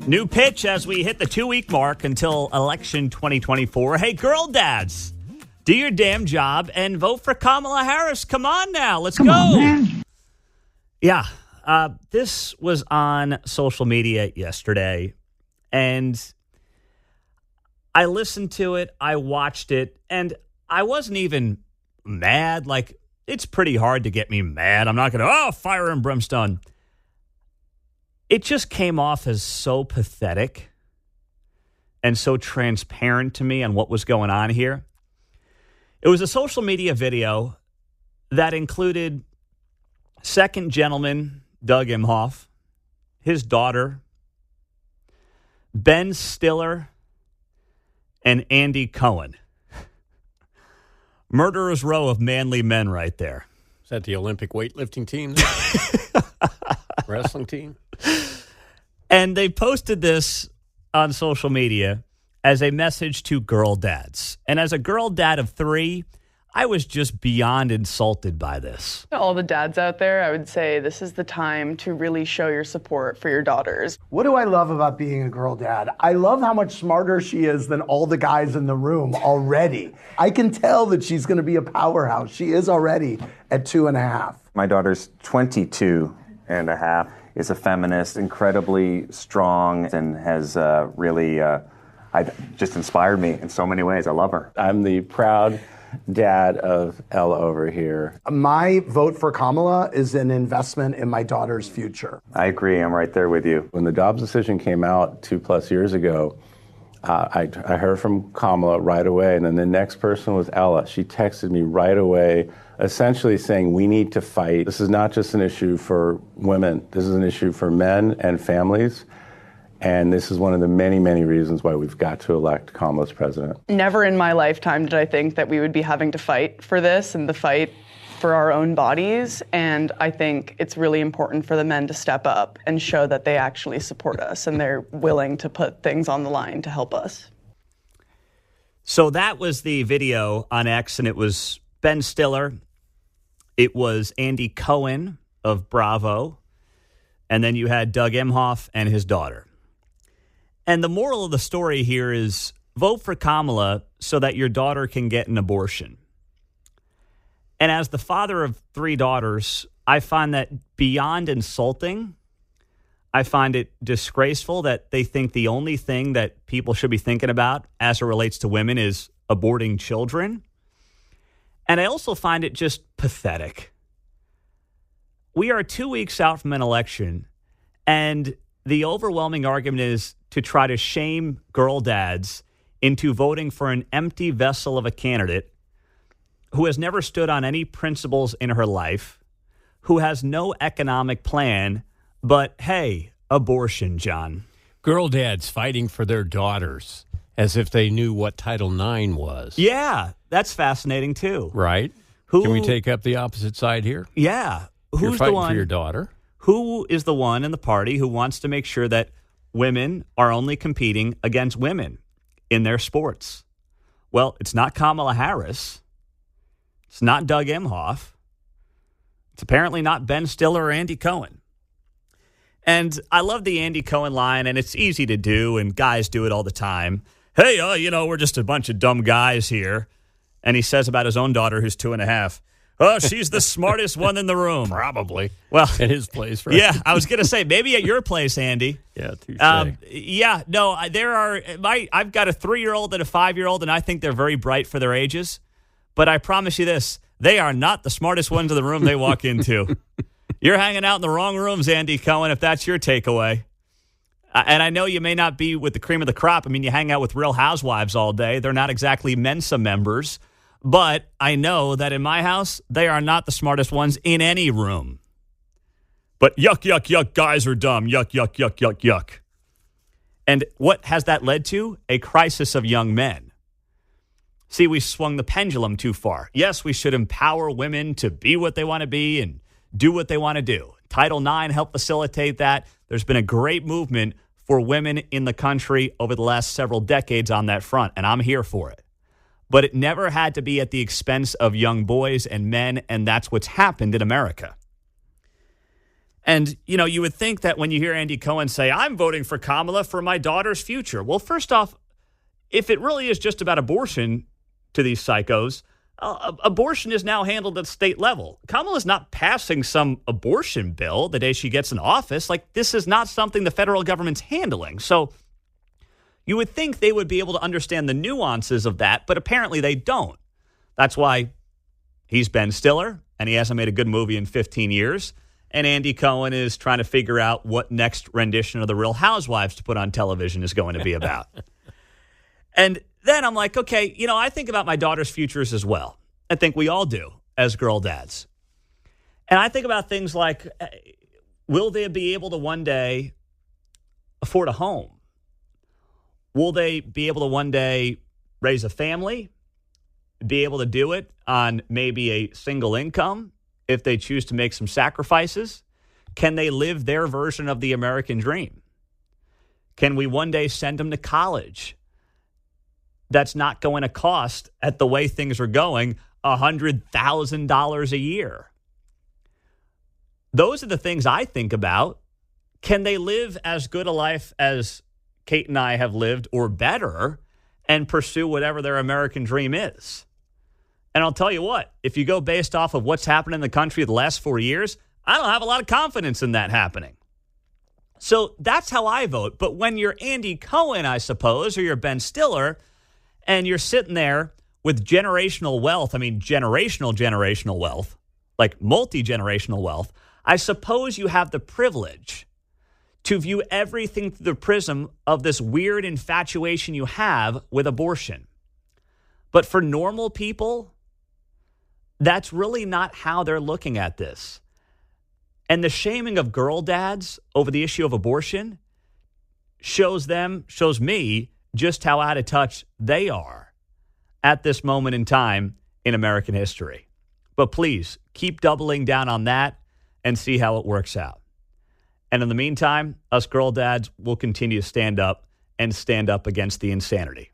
New pitch as we hit the 2-week mark until election 2024. Hey, girl dads, do your damn job and vote for Kamala Harris. Come on now. Let's go. On, man. Yeah. This was on social media yesterday, and I listened to it. I watched it, and I wasn't even mad. Like, it's pretty hard to get me mad. I'm not going to, fire and brimstone. It just came off as so pathetic and so transparent to me on what was going on here. It was a social media video that included second gentleman Doug Emhoff, his daughter, Ben Stiller, and Andy Cohen. Murderer's row of manly men right there. Is that the Olympic weightlifting team? Wrestling team? And they posted this on social media as a message to girl dads. And as a girl dad of 3, I was just beyond insulted by this. To all the dads out there, I would say this is the time to really show your support for your daughters. What do I love about being a girl dad? I love how much smarter she is than all the guys in the room already. I can tell that she's going to be a powerhouse. She is already at 2.5. My daughter's 22 and a half, is a feminist, incredibly strong, and has really just inspired me in so many ways. I love her. I'm the proud dad of Ella over here. My vote for Kamala is an investment in my daughter's future. I agree. I'm right there with you. When the Dobbs decision came out 2+ years ago, I heard from Kamala right away, and then the next person was Ella. She texted me right away, essentially saying, we need to fight. This is not just an issue for women. This is an issue for men and families. And this is one of the many, many reasons why we've got to elect Kamala as president. Never in my lifetime did I think that we would be having to fight for this and the fight for our own bodies. And I think it's really important for the men to step up and show that they actually support us and they're willing to put things on the line to help us. So that was the video on X, and it was Ben Stiller. It was Andy Cohen of Bravo. And then you had Doug Emhoff and his daughter. And the moral of the story here is vote for Kamala so that your daughter can get an abortion. And as the father of 3 daughters, I find that beyond insulting. I find it disgraceful that they think the only thing that people should be thinking about as it relates to women is aborting children. And I also find it just pathetic. We are 2 weeks out from an election, and the overwhelming argument is to try to shame girl dads into voting for an empty vessel of a candidate who has never stood on any principles in her life, who has no economic plan, but, hey, abortion, John. Girl dads fighting for their daughters as if they knew what Title IX was. Yeah, that's fascinating, too. Right? Can we take up the opposite side here? Yeah. You're Who's fighting the one for your daughter? Who is the one in the party who wants to make sure that women are only competing against women in their sports? Well, it's not Kamala Harris. It's not Doug Emhoff. It's apparently not Ben Stiller or Andy Cohen. And I love the Andy Cohen line, and it's easy to do, and guys do it all the time. Hey, we're just a bunch of dumb guys here. And he says about his own daughter, who's 2.5. Oh, she's the smartest one in the room. Probably. Well, at his place, right? Yeah, I was going to say, maybe at your place, Andy. Yeah, touche. I've got a 3-year-old and a 5-year-old, and I think they're very bright for their ages. But I promise you this, they are not the smartest ones in the room they walk into. You're hanging out in the wrong rooms, Andy Cohen, if that's your takeaway. And I know you may not be with the cream of the crop. I mean, you hang out with Real Housewives all day. They're not exactly Mensa members. But I know that in my house, they are not the smartest ones in any room. But yuck, yuck, yuck, guys are dumb. Yuck, yuck, yuck, yuck, yuck. And what has that led to? A crisis of young men. See, we swung the pendulum too far. Yes, we should empower women to be what they want to be and do what they want to do. Title IX helped facilitate that. There's been a great movement for women in the country over the last several decades on that front, and I'm here for it. But it never had to be at the expense of young boys and men, and that's what's happened in America. And, you would think that when you hear Andy Cohen say, I'm voting for Kamala for my daughter's future. Well, first off, if it really is just about abortion to these psychos, abortion is now handled at state level. Kamala's not passing some abortion bill the day she gets in office. Like, this is not something the federal government's handling. So you would think they would be able to understand the nuances of that, but apparently they don't. That's why he's Ben Stiller, and he hasn't made a good movie in 15 years. And Andy Cohen is trying to figure out what next rendition of The Real Housewives to put on television is going to be about. And then I'm like, okay, I think about my daughter's futures as well. I think we all do as girl dads. And I think about things like, will they be able to one day afford a home? Will they be able to one day raise a family, be able to do it on maybe a single income if they choose to make some sacrifices? Can they live their version of the American dream? Can we one day send them to college? That's not going to cost, at the way things are going, $100,000 a year. Those are the things I think about. Can they live as good a life as Kate and I have lived, or better, and pursue whatever their American dream is? And I'll tell you what, if you go based off of what's happened in the country the last 4 years, I don't have a lot of confidence in that happening. So that's how I vote. But when you're Andy Cohen, I suppose, or you're Ben Stiller, and you're sitting there with generational wealth, generational wealth, like multi-generational wealth, I suppose you have the privilege to view everything through the prism of this weird infatuation you have with abortion. But for normal people, that's really not how they're looking at this. And the shaming of girl dads over the issue of abortion shows me just how out of touch they are at this moment in time in American history. But please, keep doubling down on that and see how it works out. And in the meantime, us girl dads will continue to stand up against the insanity.